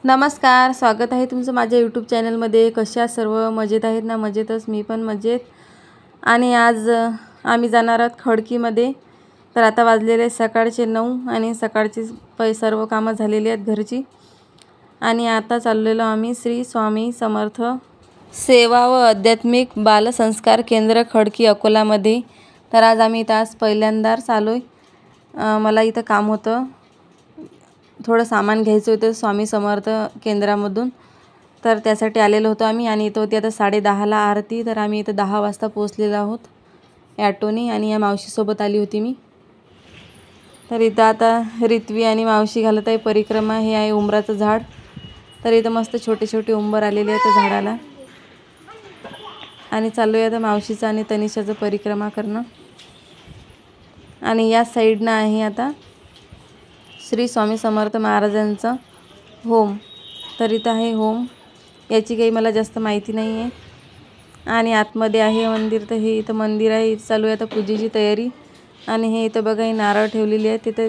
नमस्कार, स्वागत आहे तुमचं माझ्या यूट्यूब चॅनलमध्ये। कशा सर्व मजेत आहेत ना? मजेतच, मी पण मजेत। आणि आज आम्ही जाणार आहोत खडकीमध्ये। तर आता वाजलेले सकाळचे 9 आणि सकाळची सर्व कामं झालेली आहेत घरची। आणि आता चाललेलो आम्ही श्री स्वामी समर्थ सेवा व आध्यात्मिक बालसंस्कार केंद्र खडकी अकोलामध्ये। तर आज आम्ही इथं पहिल्यांदाच आलोय। मला इथं काम होतं, थोडं सामान घ्यायचं होतं स्वामी समर्थ केंद्रामधून, तर त्यासाठी आलेलो होतो आम्ही। आणि इथं होती आता 10:30ला आरती। तर आम्ही इथं 10 वाजता पोहोचलेलो आहोत ॲटोनी। आणि या मावशीसोबत आली होती मी। तर इथं आता रित्वी आणि मावशी घालत आहे परिक्रमा। हे आहे उंबराचं झाड। तर इथं मस्त छोटे छोटे उंबर आलेले आहेत झाडाला। आणि चालू आहे आता मावशीचं आणि तनिषाचं परिक्रमा करणं। आणि या साईडनं आहे आता श्री स्वामी समर्थ महाराजांचा होम। तर इथं आहे होम, याची काही मला जास्त माहिती नाही आहे। आणि आतमध्ये आहे मंदिर। तर हे इथं मंदिर आहे, इथं चालू आहे आता पूजेची तयारी। आणि हे इथं बघा, हे नारळ ठेवलेली आहे तिथं।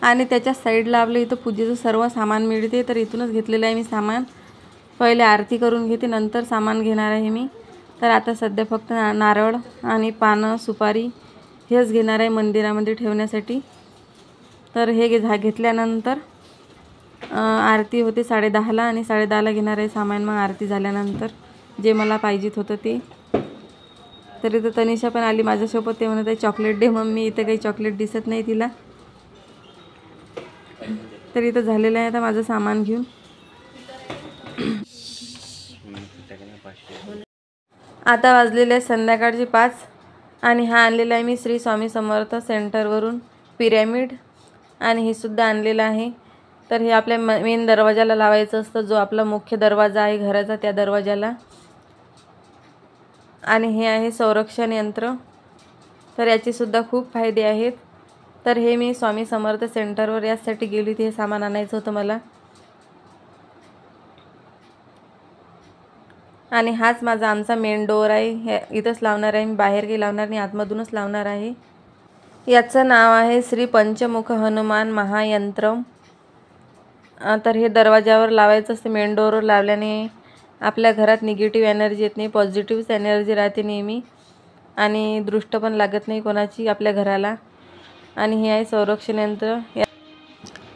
आणि त्याच्या साईडला आपलं इथं पूजेचं सर्व सामान मिळते। तर इथूनच घेतलेलं आहे मी सामान। पहिले आरती करून घेते, नंतर सामान घेणार आहे मी। तर आता सध्या फक्त नारळ आणि पानं सुपारी हेच घेणार आहे मंदिरामध्ये ठेवण्यासाठी। तर हे घेतल्यानंतर आरती होते 10:30ला। आणि 10:30ला घेणार आहे सामान मग आरती झाल्यानंतर, जे मला पाहिजेत होतं ते। तर इथं तनिषा पण आली माझ्यासोबत। ते म्हणत आहे चॉकलेट दे मम्मी। इथं काही चॉकलेट दिसत नाही तिला। तर इथं झालेलं आहे आता माझं सामान घेऊन। आता वाजलेले संध्याकाळचे 5। आणि हा आणलेला आहे मी श्री स्वामी समर्थ सेंटरवरून पिरॅमिड। आणि हे सुद्धा आणलेलं आहे। तर हे आपल्या मेन दरवाजाला लावायचं असतं, जो आपला मुख्य दरवाजा आहे घराचा, त्या दरवाजाला। आणि हे आहे संरक्षण यंत्र। तर याचे सुद्धा खूप फायदे आहेत। तर हे मी स्वामी समर्थ सेंटरवर यासाठी गेली होती, हे सामान आणायचं होतं मला। आणि हाच माझा आमचा मेन डोअर आहे। हे इथंच लावणार आहे मी, बाहेर काही लावणार नाही, आतमधूनच लावणार आहे। याचं नाव आहे श्री पंचमुख हनुमान महायंत्रम। तर हे दरवाजावर लावायचं असतं। मेन डोअरवर लावल्याने आपल्या घरात निगेटिव्ह एनर्जी येत नाही, पॉझिटिव्ह एनर्जी राहते नेहमी। आणि दृष्ट पण लागत नाही कोणाची आपल्या घराला। आणि हे आहे संरक्षण यंत्र,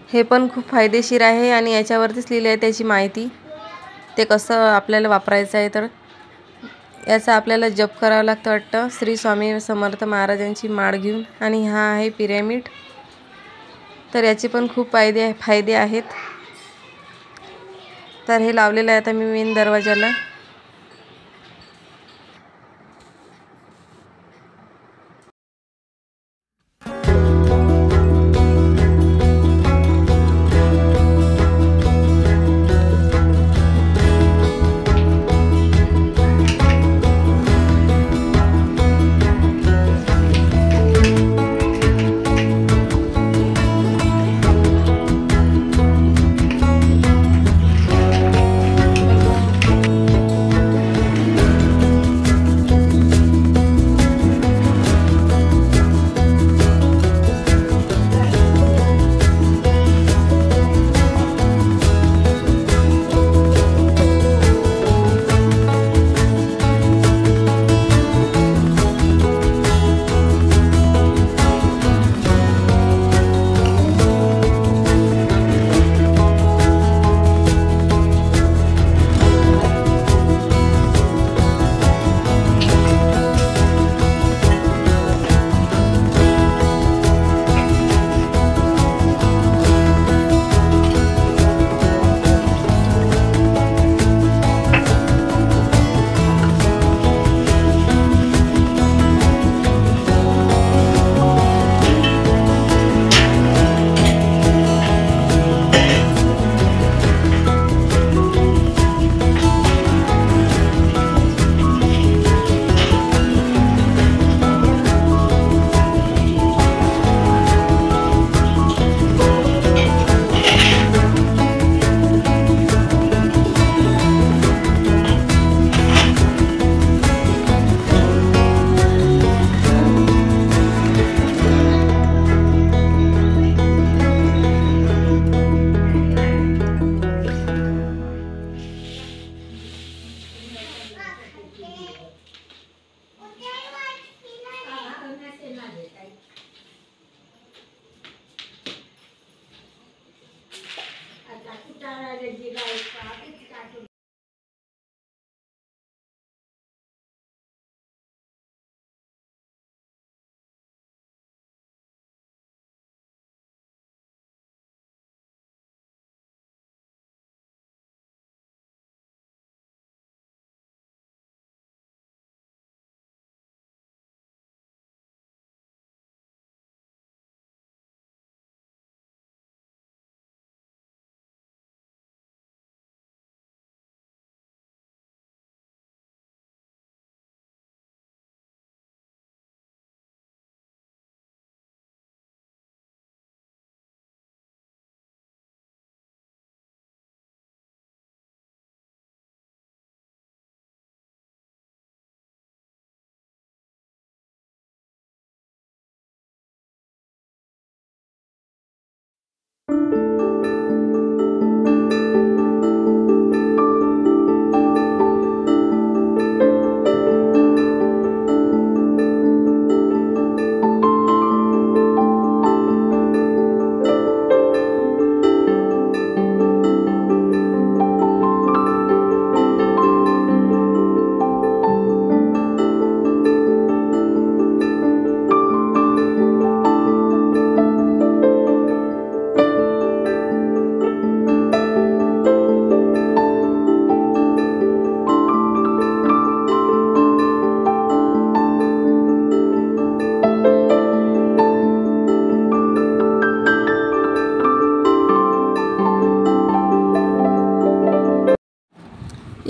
हे पण खूप फायदेशीर आहे। आणि याच्यावरतीच लिहिलं आहे त्याची माहिती, ते कसं आपल्याला वापरायचं आहे। तर याचा आपल्याला जप करावं लागतं वाटतं, श्री स्वामी समर्थ महाराजांची माळ घेऊन। आणि हा आहे पिरॅमिड। तर याचे पण खूप फायदे आहेत। तर हे लावलेलं आहे आता मी मेन दरवाजाला।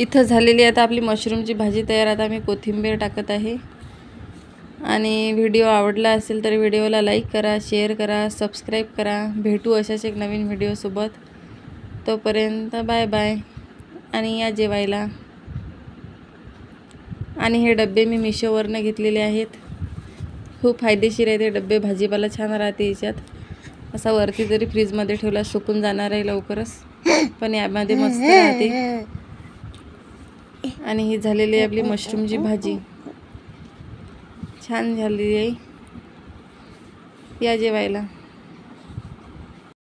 इथं झालेली आता आपली मशरूमची भाजी तयार. आता मी कोथिंबीर टाकत आहे. आणि व्हिडिओ आवडला असेल तर व्हिडिओला लाईक करा, शेअर करा, सबस्क्राईब करा. भेटू अशाच एक नवीन व्हिडिओसोबत. तोपर्यंत बाय बाय. आणि या जेवायला. आणि हे डबे मी मिशोवरनं घेतलेले आहेत. खूप फायदेशीर आहे ते डबे. भाजीपाला छान राहते याच्यात. असा वरती जरी फ्रीजमध्ये ठेवला सुकून जाणार आहे लवकरच, पण यामध्ये मस्त राहते. आणि ही झालेली आहे आपली मशरूमची भाजी. छान झालेली आहे. या जेवायला.